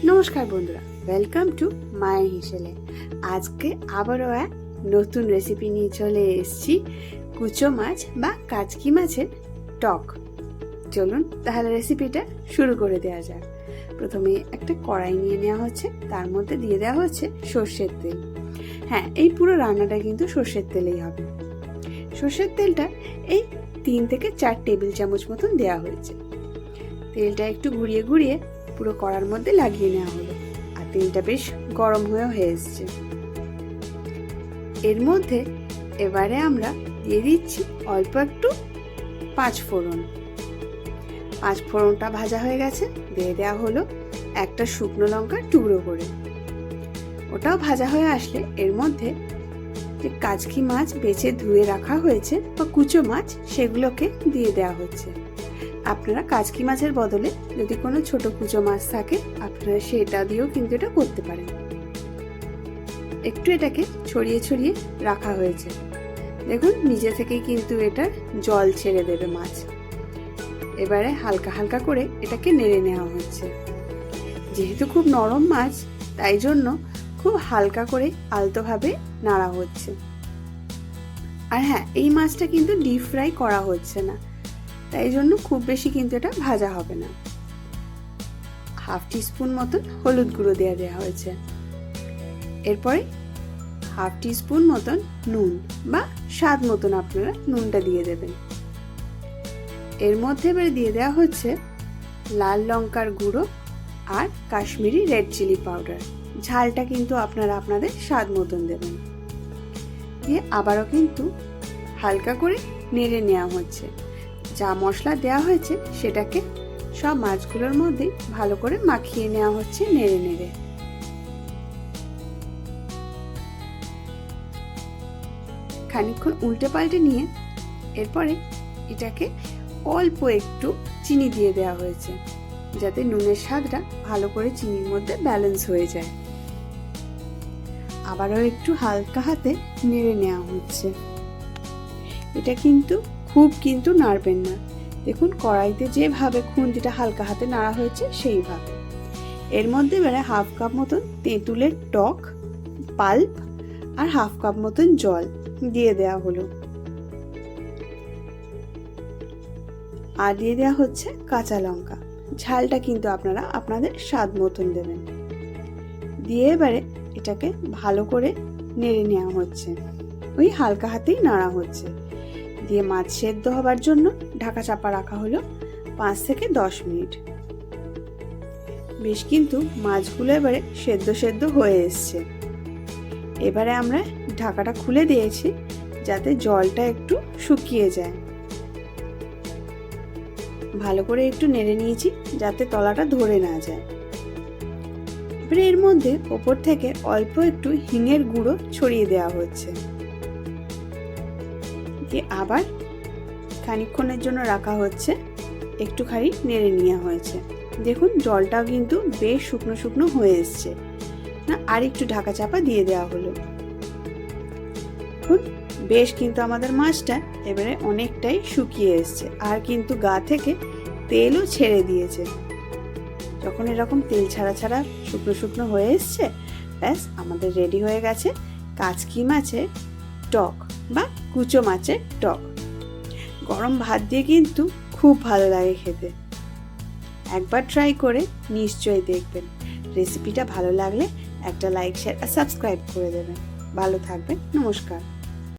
নমস্কার বন্ধুরা, welcome to মায়ের হিসেলে। আজকে আবারও এক নতুন রেসিপি নিয়ে চলে এসেছি, কুচো মাছ বা কাচকি মাছের টক। চলুন তাহলে রেসিপিটা শুরু করে দেওয়া যাক। প্রথমে একটা কড়াই নিয়ে নেওয়া হচ্ছে, তার মধ্যে দিয়ে দেওয়া হচ্ছে সর্ষের তেল। হ্যাঁ, এই পুরো রান্নাটা কিন্তু সর্ষের তেলেই হবে। সর্ষের তেলটা এই 3 থেকে 4 টেবিল চামচ মতন দেওয়া হয়েছে। তেলটা একটু ঘুরিয়ে ঘুরিয়ে পুরো কড়ার মধ্যে লাগিয়ে নেওয়া হলো, আর তেলটা বেশ গরম হয়ে এসছে। এর মধ্যে এবারে আমরা দিয়ে দিচ্ছি অল্প একটু 5 ফোড়ন। 5 ফোড়নটা ভাজা হয়ে গেছে, দিয়ে দেওয়া হলো একটা শুকনো লঙ্কা টুকরো করে। ওটাও ভাজা হয়ে আসলে এর মধ্যে যে কাচকি মাছ বেছে ধুয়ে রাখা হয়েছে বা কুচো মাছ, সেগুলোকে দিয়ে দেওয়া হচ্ছে। আপনারা কাচকি মাছের বদলে যদি কোনো ছোট কুচো মাছ থাকে, আপনারা সেটা দিয়েও কিন্তু এটা করতে পারেন। একটু এটাকে ছড়িয়ে ছড়িয়ে রাখা হয়েছে। দেখুন, নিজে থেকেই কিন্তু এটা জল ছেড়ে দেবে মাছ। এবারে হালকা হালকা করে এটাকে নেড়ে নেওয়া হচ্ছে। যেহেতু খুব নরম মাছ, তাই জন্য খুব হালকা করে আলতোভাবে নাড়া হচ্ছে। আর হ্যাঁ, এই মাছটা কিন্তু ডিপ ফ্রাই করা হচ্ছে না, তাই জন্য খুব বেশি কিন্তু এটা ভাজা হবে না। হাফ টিস্পুন মতন হলুদ গুঁড়ো দেওয়া হয়েছে। এরপরে হাফ টিস্পুন মতন নুন বা স্বাদ মতন আপনারা নুনটা দিয়ে দেবেন। এর মধ্যে এবারে দিয়ে দেওয়া হচ্ছে লাল লঙ্কার গুঁড়ো আর কাশ্মীরি রেড চিলি পাউডার। ঝালটা কিন্তু আপনারা আপনাদের স্বাদ মতন দেবেন। দিয়ে আবারও কিন্তু হালকা করে নেড়ে নেওয়া হচ্ছে। যা মশলা দেওয়া হয়েছে সেটাকে সব মাছগুলোর মধ্যে ভালো করে মাখিয়ে নেওয়া হচ্ছে নেড়ে নেড়ে। খানিকক্ষণ উল্টে পাল্টে নিয়ে এরপরে এটাকে অল্প একটু চিনি দিয়ে দেওয়া হয়েছে, যাতে নুনের স্বাদটা ভালো করে চিনির মধ্যে ব্যালেন্স হয়ে যায়। আবারও একটু হালকা হাতে নেড়ে নেওয়া হচ্ছে। এটা কিন্তু খুব কিন্তু নাড়বেন না। দেখুন, কড়াইতে যেভাবে খুন্তিটা হালকা হাতে নাড়া হয়েছে সেইভাবে। এর মধ্যে এবারে হাফ কাপ মতন তেঁতুলের টক পাল্প আর হাফ কাপ মতন জল দিয়ে দেওয়া হলো। আর দিয়ে দেওয়া হচ্ছে কাঁচা লঙ্কা। ঝালটা কিন্তু আপনারা আপনাদের স্বাদ মতন দেবেন। দিয়ে এবারে এটাকে ভালো করে নেড়ে নেওয়া হচ্ছে। ওই হালকা হাতেই নাড়া হচ্ছে। দিয়ে মাছ সেদ্ধ হবার জন্য ঢাকা চাপা রাখা হলো 5 থেকে 10 মিনিট। বেশ কিন্তু মাছগুলো এবারে সেদ্ধ হয়ে এসছে। এবারে আমরা ঢাকাটা খুলে দিয়েছি, যাতে জলটা একটু শুকিয়ে যায়। ভালো করে একটু নেড়ে নিয়েছি, যাতে তলাটা ধরে না যায়। এবারে এর মধ্যে ওপর থেকে অল্প একটু হিঙের গুঁড়ো ছড়িয়ে দেওয়া হচ্ছে। দিয়ে আবার খানিকক্ষণের জন্য রাখা হচ্ছে, একটুখানি নেড়ে নেওয়া হয়েছে। দেখুন, জলটাও কিন্তু বেশ শুকনো শুকনো হয়ে এসছে না। আর একটু ঢাকা চাপা দিয়ে দেওয়া হলো। বেশ কিন্তু আমাদের মাছটা এবারে অনেকটাই শুকিয়ে এসছে, আর কিন্তু গা থেকে তেলও ছেড়ে দিয়েছে। যখন এরকম তেল ছাড়া ছাড়া শুকনো শুকনো হয়ে এসছে, ব্যাস আমাদের রেডি হয়ে গেছে কাচকি মাছের টক বা কুচো মাছের টক। গরম ভাত দিয়ে কিন্তু খুব ভালো লাগে খেতে। একবার ট্রাই করে নিশ্চয়ই দেখবেন। রেসিপিটা ভালো লাগলে একটা লাইক, শেয়ার আর সাবস্ক্রাইব করে দেবেন। ভালো থাকবেন। নমস্কার।